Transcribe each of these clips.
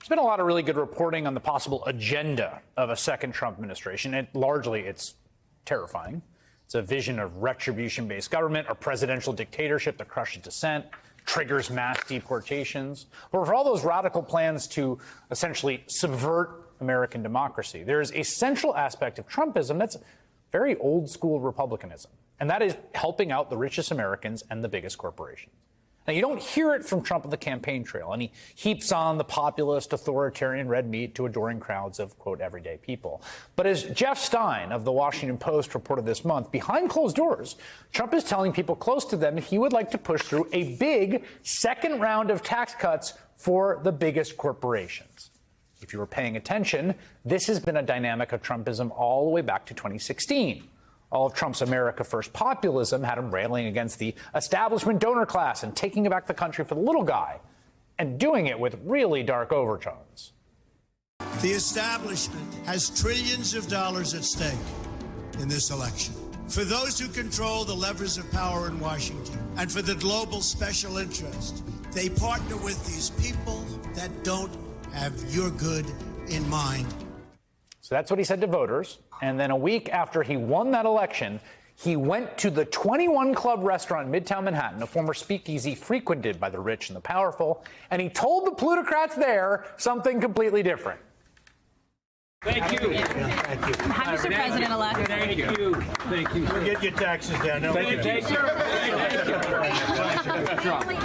There's been a lot of really good reporting on the possible agenda of a second Trump administration, and largely it's terrifying. It's a vision of retribution-based government, a presidential dictatorship that crushes dissent, triggers mass deportations, or for all those radical plans to essentially subvert American democracy. There is a central aspect of Trumpism that's very old-school republicanism, and that is helping out the richest Americans and the biggest corporations. Now, you don't hear it from Trump on the campaign trail, and he heaps on the populist, authoritarian red meat to adoring crowds of, quote, everyday people. But as Jeff Stein of the Washington Post reported this month, behind closed doors, Trump is telling people close to them he would like to push through a big second round of tax cuts for the biggest corporations. If you were paying attention, this has been a dynamic of Trumpism all the way back to 2016. All of Trump's America First populism had him railing against the establishment donor class and taking back the country for the little guy, and doing it with really dark overtones. The establishment has trillions of dollars at stake in this election. For those who control the levers of power in Washington, and for the global special interest, they partner with these people that don't have your good in mind. So that's what he said to voters. And then a week after he won that election, he went to the 21 Club restaurant in Midtown Manhattan, a former speakeasy frequented by the rich and the powerful, and he told the plutocrats there something completely different. Thank you. Thank you. Hi, Mr. President-elect. Thank you. Thank you. Get your taxes down. No, Thank you. Thank you. Good job. Make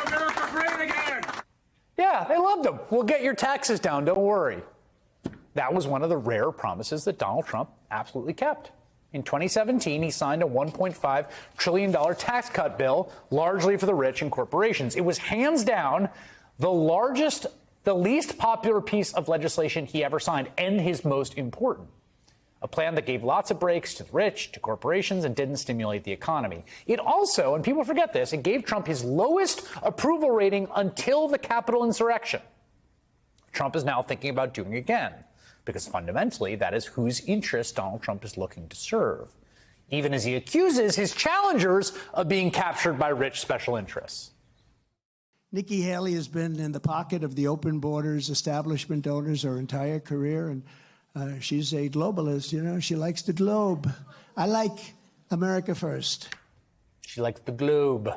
America great again. Yeah, they loved him. We'll get your taxes down, don't worry. That was one of the rare promises that Donald Trump absolutely kept. In 2017, he signed a $1.5 trillion tax cut bill, largely for the rich and corporations. It was hands down the least popular piece of legislation he ever signed, and his most important. A plan that gave lots of breaks to the rich, to corporations, and didn't stimulate the economy. It also, and people forget this, it gave Trump his lowest approval rating until the Capitol insurrection. Trump is now thinking about doing it again, because fundamentally that is whose interests Donald Trump is looking to serve, even as he accuses his challengers of being captured by rich special interests. Nikki Haley has been in the pocket of the open borders establishment donors her entire career, and she's a globalist, you know. She likes the globe. I like America first. She likes the globe.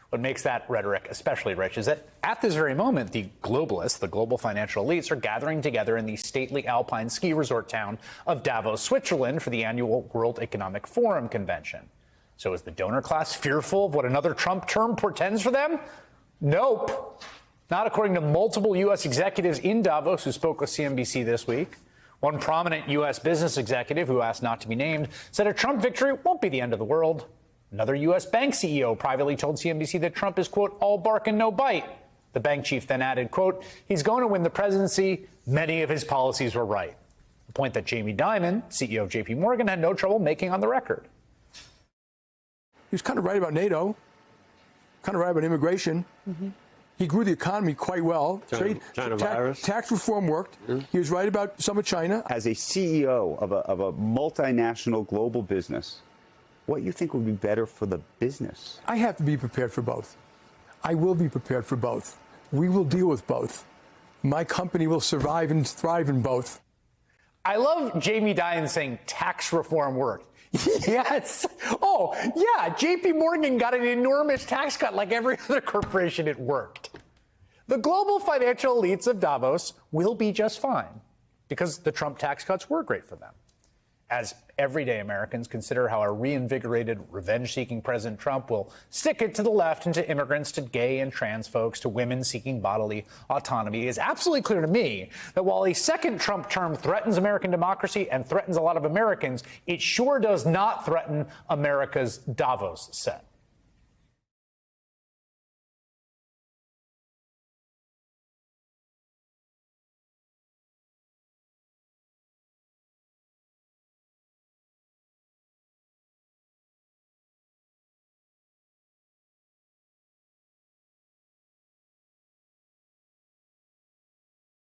What makes that rhetoric especially rich is that at this very moment, the globalists, the global financial elites, are gathering together in the stately alpine ski resort town of Davos, Switzerland, for the annual World Economic Forum convention. So is the donor class fearful of what another Trump term portends for them? Nope. Not according to multiple U.S. executives in Davos who spoke with CNBC this week. One prominent U.S. business executive, who asked not to be named, said a Trump victory won't be the end of the world. Another U.S. bank CEO privately told CNBC that Trump is, quote, all bark and no bite. The bank chief then added, quote, he's going to win the presidency. Many of his policies were right. A point that Jamie Dimon, CEO of J.P. Morgan, had no trouble making on the record. He was kind of right about NATO, kind of right about immigration. Mm-hmm. He grew the economy quite well. China virus. Tax reform worked. Mm-hmm. He was right about some of China. As a CEO of a multinational global business, what you think would be better for the business? I have to be prepared for both. I will be prepared for both. We will deal with both. My company will survive and thrive in both. I love Jamie Dimon saying tax reform worked. Yes. Oh, yeah. J.P. Morgan got an enormous tax cut like every other corporation. It worked. The global financial elites of Davos will be just fine because the Trump tax cuts were great for them. As everyday Americans consider how a reinvigorated, revenge-seeking President Trump will stick it to the left and to immigrants, to gay and trans folks, to women seeking bodily autonomy, it is absolutely clear to me that while a second Trump term threatens American democracy and threatens a lot of Americans, it sure does not threaten America's Davos set.